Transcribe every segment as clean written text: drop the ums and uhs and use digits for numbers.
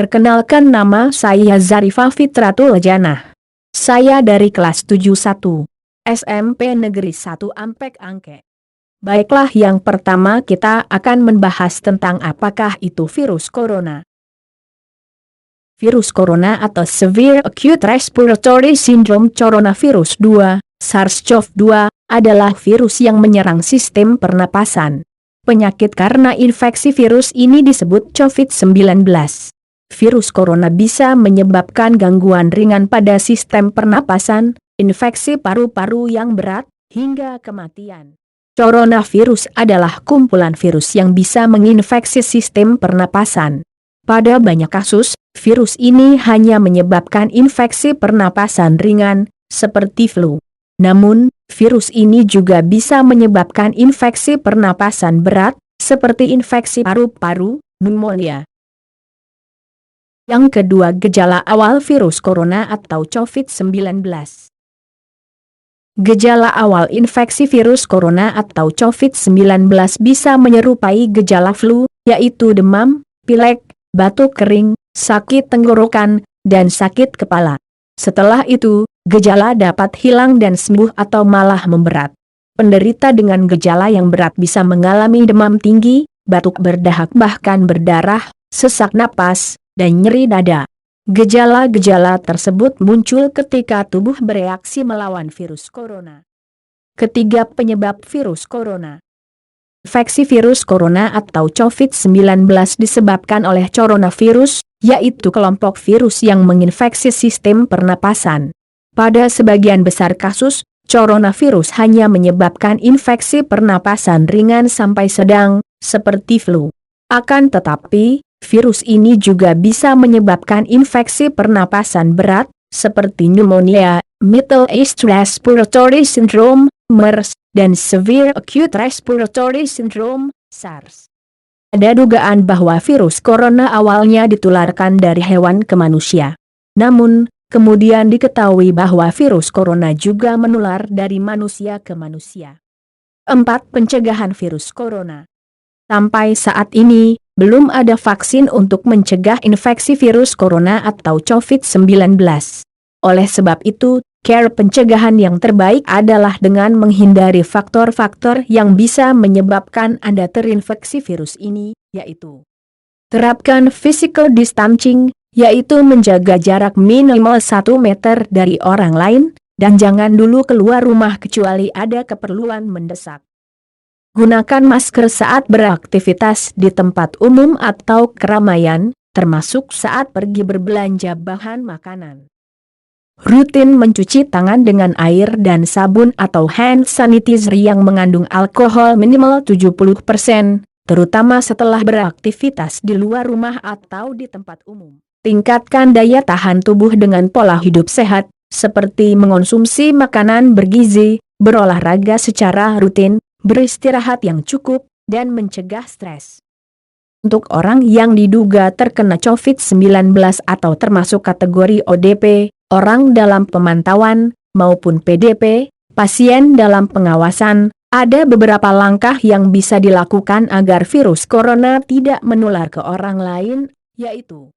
Perkenalkan, nama saya Zarifah Fitratul Janah. Saya dari kelas 71 SMP Negeri 1 Ampek Angke. Baiklah, yang pertama kita akan membahas tentang apakah itu virus corona. Virus corona atau Severe Acute Respiratory Syndrome Coronavirus 2, SARS-CoV-2, adalah virus yang menyerang sistem pernapasan. Penyakit karena infeksi virus ini disebut COVID-19. Virus corona bisa menyebabkan gangguan ringan pada sistem pernapasan, infeksi paru-paru yang berat, hingga kematian. Coronavirus adalah kumpulan virus yang bisa menginfeksi sistem pernapasan. Pada banyak kasus, virus ini hanya menyebabkan infeksi pernapasan ringan, seperti flu. Namun, virus ini juga bisa menyebabkan infeksi pernapasan berat, seperti infeksi paru-paru, pneumonia. Yang kedua, gejala awal virus corona atau COVID-19. Gejala awal infeksi virus corona atau COVID-19 bisa menyerupai gejala flu, yaitu demam, pilek, batuk kering, sakit tenggorokan, dan sakit kepala. Setelah itu, gejala dapat hilang dan sembuh atau malah memberat. Penderita dengan gejala yang berat bisa mengalami demam tinggi, batuk berdahak bahkan berdarah, sesak napas, dan nyeri dada. Gejala-gejala tersebut muncul ketika tubuh bereaksi melawan virus corona. Ketiga, penyebab virus corona. Infeksi virus corona atau COVID-19 disebabkan oleh coronavirus, yaitu kelompok virus yang menginfeksi sistem pernapasan. Pada sebagian besar kasus, coronavirus hanya menyebabkan infeksi pernapasan ringan sampai sedang, seperti flu. Akan tetapi, virus ini juga bisa menyebabkan infeksi pernapasan berat, seperti pneumonia, Middle East Respiratory Syndrome, MERS, dan Severe Acute Respiratory Syndrome, SARS. Ada dugaan bahwa virus corona awalnya ditularkan dari hewan ke manusia. Namun, kemudian diketahui bahwa virus corona juga menular dari manusia ke manusia. 4. Pencegahan virus corona. Sampai saat ini, belum ada vaksin untuk mencegah infeksi virus corona atau COVID-19. Oleh sebab itu, cara pencegahan yang terbaik adalah dengan menghindari faktor-faktor yang bisa menyebabkan Anda terinfeksi virus ini, yaitu terapkan physical distancing, yaitu menjaga jarak minimal 1 meter dari orang lain, dan jangan dulu keluar rumah kecuali ada keperluan mendesak. Gunakan masker saat beraktivitas di tempat umum atau keramaian, termasuk saat pergi berbelanja bahan makanan. Rutin mencuci tangan dengan air dan sabun atau hand sanitizer yang mengandung alkohol minimal 70%, terutama setelah beraktivitas di luar rumah atau di tempat umum. Tingkatkan daya tahan tubuh dengan pola hidup sehat, seperti mengonsumsi makanan bergizi, berolahraga secara rutin, beristirahat yang cukup, dan mencegah stres. Untuk orang yang diduga terkena COVID-19 atau termasuk kategori ODP, orang dalam pemantauan, maupun PDP, pasien dalam pengawasan, ada beberapa langkah yang bisa dilakukan agar virus corona tidak menular ke orang lain, yaitu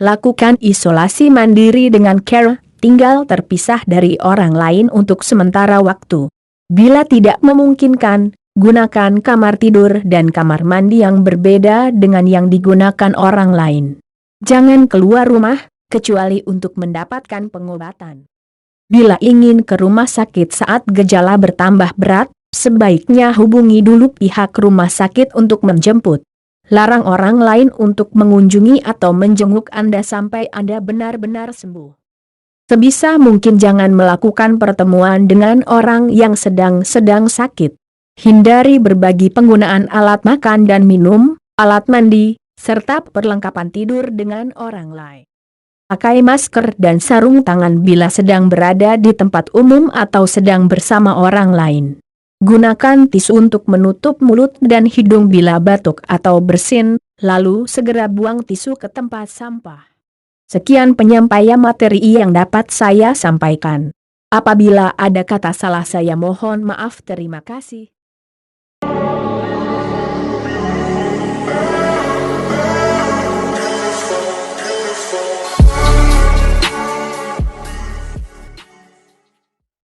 lakukan isolasi mandiri dengan care, tinggal terpisah dari orang lain untuk sementara waktu. Bila tidak memungkinkan, gunakan kamar tidur dan kamar mandi yang berbeda dengan yang digunakan orang lain. Jangan keluar rumah, kecuali untuk mendapatkan pengobatan. Bila ingin ke rumah sakit saat gejala bertambah berat, sebaiknya hubungi dulu pihak rumah sakit untuk menjemput. Larang orang lain untuk mengunjungi atau menjenguk Anda sampai Anda benar-benar sembuh. Sebisa mungkin jangan melakukan pertemuan dengan orang yang sedang sakit. Hindari berbagi penggunaan alat makan dan minum, alat mandi, serta perlengkapan tidur dengan orang lain. Pakai masker dan sarung tangan bila sedang berada di tempat umum atau sedang bersama orang lain. Gunakan tisu untuk menutup mulut dan hidung bila batuk atau bersin, lalu segera buang tisu ke tempat sampah. Sekian penyampaian materi yang dapat saya sampaikan. Apabila ada kata salah saya mohon maaf. Terima kasih.